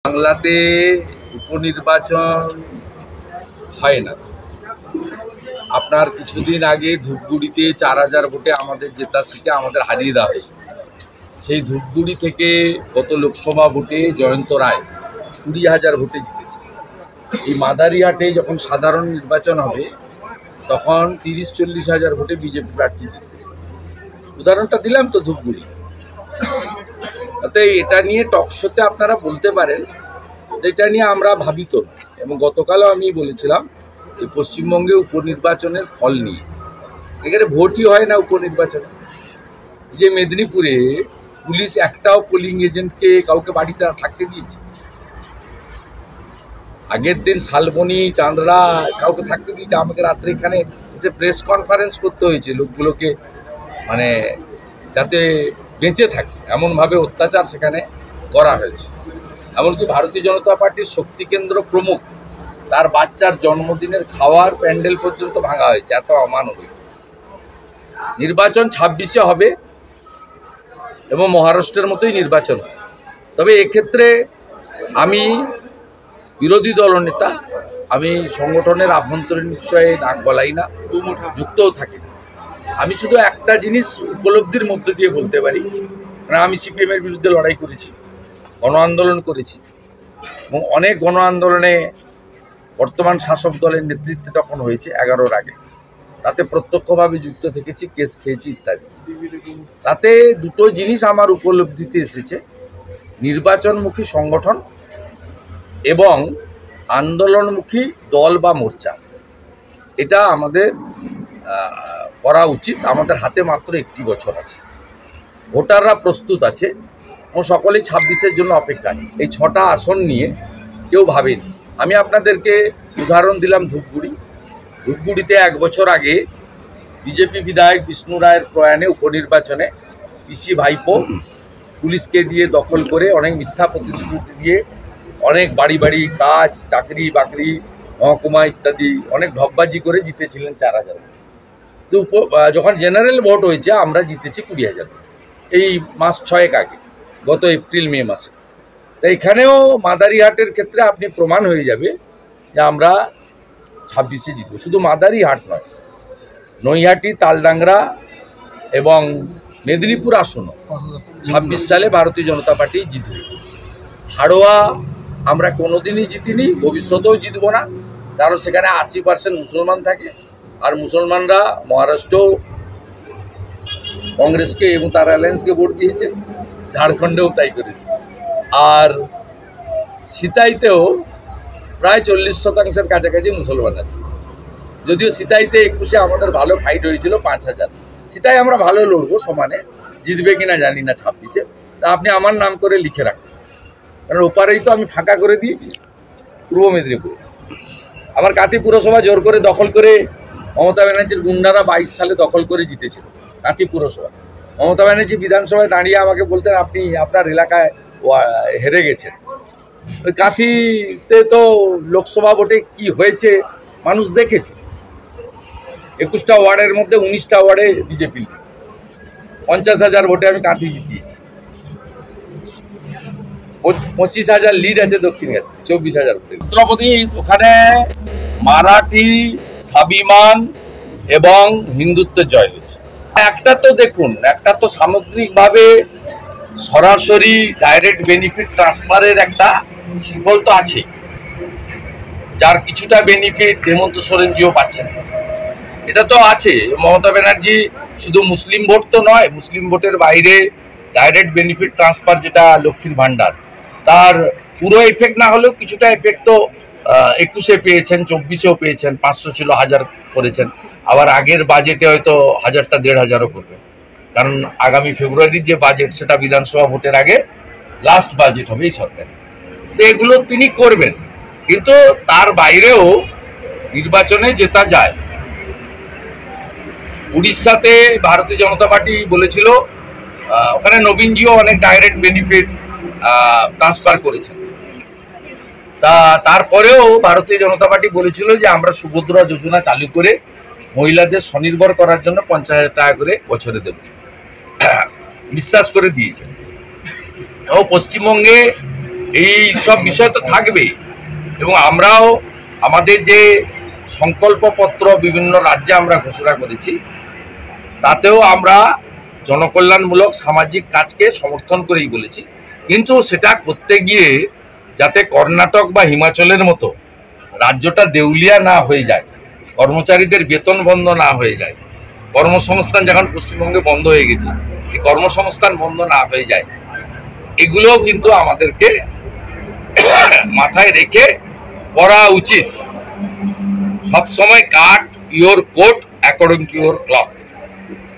বাংলাতে উপনির্বাচন হয় না। আপনার কিছুদিন আগে ধূপগুড়িতে 4000 ভোটে আমাদের জেতা সিটে আমাদের হারিয়ে দেওয়া হয়েছে। সেই ধূপগুড়ি থেকে গত লোকসভা ভোটে জয়ন্ত রায় 20,000 ভোটে জিতেছে। এই মাদারিহাটে যখন সাধারণ নির্বাচন হবে তখন 30-40 হাজার ভোটে বিজেপি প্রার্থী জিতেছে। উদাহরণটা দিলাম তো ধূপগুড়ি। অতএব এটা নিয়ে টকশোতে আপনারা বলতে পারেন এটা নিয়ে আমরা ভাবিত, এবং গতকালও আমি বলেছিলাম যে পশ্চিমবঙ্গে উপনির্বাচনের ফল নিয়ে এখানে ভোটই হয় না। উপনির্বাচনে যে মেদিনীপুরে পুলিশ একটাও পোলিং এজেন্টকে কাউকে বাড়িতে থাকতে দিয়েছে, আগের দিন শালবনী চাঁদরা কাউকে থাকতে দিয়েছে। আমাকে রাত্রে এখানে এসে প্রেস কনফারেন্স করতে হয়েছে লোকগুলোকে, মানে যাতে বেঁচে থাকে এমনভাবে অত্যাচার সেখানে করা হয়েছে। এমনকি ভারতীয় জনতা পার্টির শক্তি কেন্দ্র প্রমুখ তার বাচ্চার জন্মদিনের খাওয়ার প্যান্ডেল পর্যন্ত ভাঙা হয়েছে। এত অমানবিক। নির্বাচন 26-এ হবে এবং মহারাষ্ট্রের মতোই নির্বাচন। তবে এক্ষেত্রে আমি বিরোধী দলনেতা, আমি সংগঠনের আভ্যন্তরীণ বিষয়ে নাক গলাই না, যুক্তও থাকি না। আমি শুধু একটা জিনিস উপলব্ধির মধ্য দিয়ে বলতে পারি, কারণ আমি সিপিএমের বিরুদ্ধে লড়াই করেছি, গণ আন্দোলন করেছি, এবং অনেক গণ আন্দোলনে বর্তমান শাসক দলের নেতৃত্বে তখন হয়েছে 11-র আগে, তাতে প্রত্যক্ষভাবে যুক্ত থেকেছি, কেস খেয়েছি ইত্যাদি। তাতে দুটো জিনিস আমার উপলব্ধিতে এসেছে: নির্বাচনমুখী সংগঠন এবং আন্দোলনমুখী দল বা মোর্চা। এটা আমাদের করা উচিত। আমাদের হাতে মাত্র 1 বছর আছে, ভোটাররা প্রস্তুত আছে ও সকলেই 26-এর জন্য অপেক্ষা। এই 6টা আসন নিয়ে কেউ ভাবেনি। আমি আপনাদেরকে উদাহরণ দিলাম ধূপগুড়িতে 1 বছর আগে বিজেপি বিধায়ক বিষ্ণু রায়ের প্রয়াণে উপনির্বাচনে পিসি ভাইপো পুলিশকে দিয়ে দখল করে অনেক মিথ্যা প্রতিশ্রুতি দিয়ে অনেক বাড়ি বাড়ি কাজ, চাকরি বাকরি, মহকুমা ইত্যাদি অনেক ঢপবাজি করে জিতেছিলেন 4000। যখন জেনারেল ভোট হয়েছে আমরা জিতেছি 20,000, এই মাস 6 আগে, গত এপ্রিল-মে মাসে। তাই এখানেও মাদারিহাটের ক্ষেত্রে আপনি প্রমাণ হয়ে যাবে যে আমরা 26-এ জিতব। শুধু মাদারিহাট নয়, নৈহাটি, তালডাংরা এবং মেদিনীপুর আসনও 26 সালে ভারতীয় জনতা পার্টি জিতবে। হাড়োয়া আমরা কোনোদিনই জিতিনি, ভবিষ্যতেও জিতব না, কারণ সেখানে 80% মুসলমান থাকে, আর মুসলমানরা মহারাষ্ট্র কংগ্রেসকে এবং তার অ্যালায়েন্সকে ভোট দিয়েছে, ঝাড়খণ্ডেও তাই করেছে। আর সিতাইতেও প্রায় 40% কাছাকাছি মুসলমান আছে, যদিও সিতাইতে 21-এ আমাদের ভালো ফাইট হয়েছিল 5000। সিতাই আমরা ভালো লড়বো, সমানে জিতবে কিনা জানি না 26-এ। তা আপনি আমার নাম করে লিখে রাখুন, কারণ ওপারেই তো আমি ফাঁকা করে দিয়েছি পূর্ব মেদিনীপুর। আমার কাঁথি পুরসভা জোর করে দখল করে মমতা ব্যানার্জির গুন্ডারা 22 সালে দখল করে জিতেছিল কাঁথি পুরসভা। মমতা ব্যানার্জি বিধানসভায় দাঁড়িয়ে আমাকে বলতেন আপনি আপনার এলাকায় হেরে গেছেন। ওই কাঁথিতে তো লোকসভা ভোটে কি হয়েছে মানুষ দেখেছে। 21টা ওয়ার্ডের মধ্যে 19টা ওয়ার্ডে বিজেপি, 50,000 ভোটে আমি কাঁথি জিতিয়েছি। 25,000 লিড আছে দক্ষিণ ঘাটে, 24,000 ভোটে। ছত্রপতি ওখানে মারাঠি, স্বাভিমান এবং হিন্দুত্বের জয় হয়েছে। একটা তো দেখুন, একটা তো সামগ্রিকভাবে সরাসরি ডাইরেক্ট বেনিফিট ট্রান্সফারের একটা সুফল তো আছে, যার কিছুটা বেনিফিট হেমন্ত সোরেনজিও পাচ্ছেন, এটা তো আছে। মমতা ব্যানার্জি শুধু মুসলিম ভোট তো নয়, মুসলিম ভোটের বাইরে ডাইরেক্ট বেনিফিট ট্রান্সফার যেটা লক্ষ্মীর ভাণ্ডার, তার পুরো এফেক্ট না হলেও কিছুটা এফেক্ট তো 21-এ পেয়েছেন, 24-এও পেয়েছেন। 500 ছিল, 1000 করেছেন। আবার আগের বাজেটে হয়তো 1000টা 1500ও করবেন, কারণ আগামী ফেব্রুয়ারির যে বাজেট সেটা বিধানসভা ভোটের আগে লাস্ট বাজেট হবে এই সরকার। তো এগুলো তিনি করবেন, কিন্তু তার বাইরেও নির্বাচনে জেতা যায়। উড়িষ্যাতে ভারতীয় জনতা পার্টি বলেছিল, ওখানে নবীনজিও অনেক ডাইরেক্ট বেনিফিট ট্রান্সফার করেছেন। তারপরেও ভারতীয় জনতা পার্টি বলেছিল যে আমরা সুভদ্রা যোজনা চালু করে মহিলাদের স্বনির্ভর করার জন্য 50,000 টাকা করে বছরে দেব, বিশ্বাস করে দিয়েছে। ও পশ্চিমবঙ্গে এই সব বিষয় তো থাকবেই। এবং আমরাও আমাদের যে সংকল্পপত্র বিভিন্ন রাজ্যে আমরা ঘোষণা করেছি, তাতেও আমরা জনকল্যাণমূলক সামাজিক কাজকে সমর্থন করেই বলেছি। কিন্তু সেটা করতে গিয়ে যাতে কর্ণাটক বা হিমাচলের মতো রাজ্যটা দেউলিয়া না হয়ে যায়, কর্মচারীদের বেতন বন্ধ না হয়ে যায়, কর্মসংস্থান যখন পশ্চিমবঙ্গে বন্ধ হয়ে গেছে, এই কর্মসংস্থান বন্ধ না হয়ে যায়, এগুলোও কিন্তু আমাদেরকে মাথায় রেখে করা উচিত। সবসময় cut your coat according to your cloth.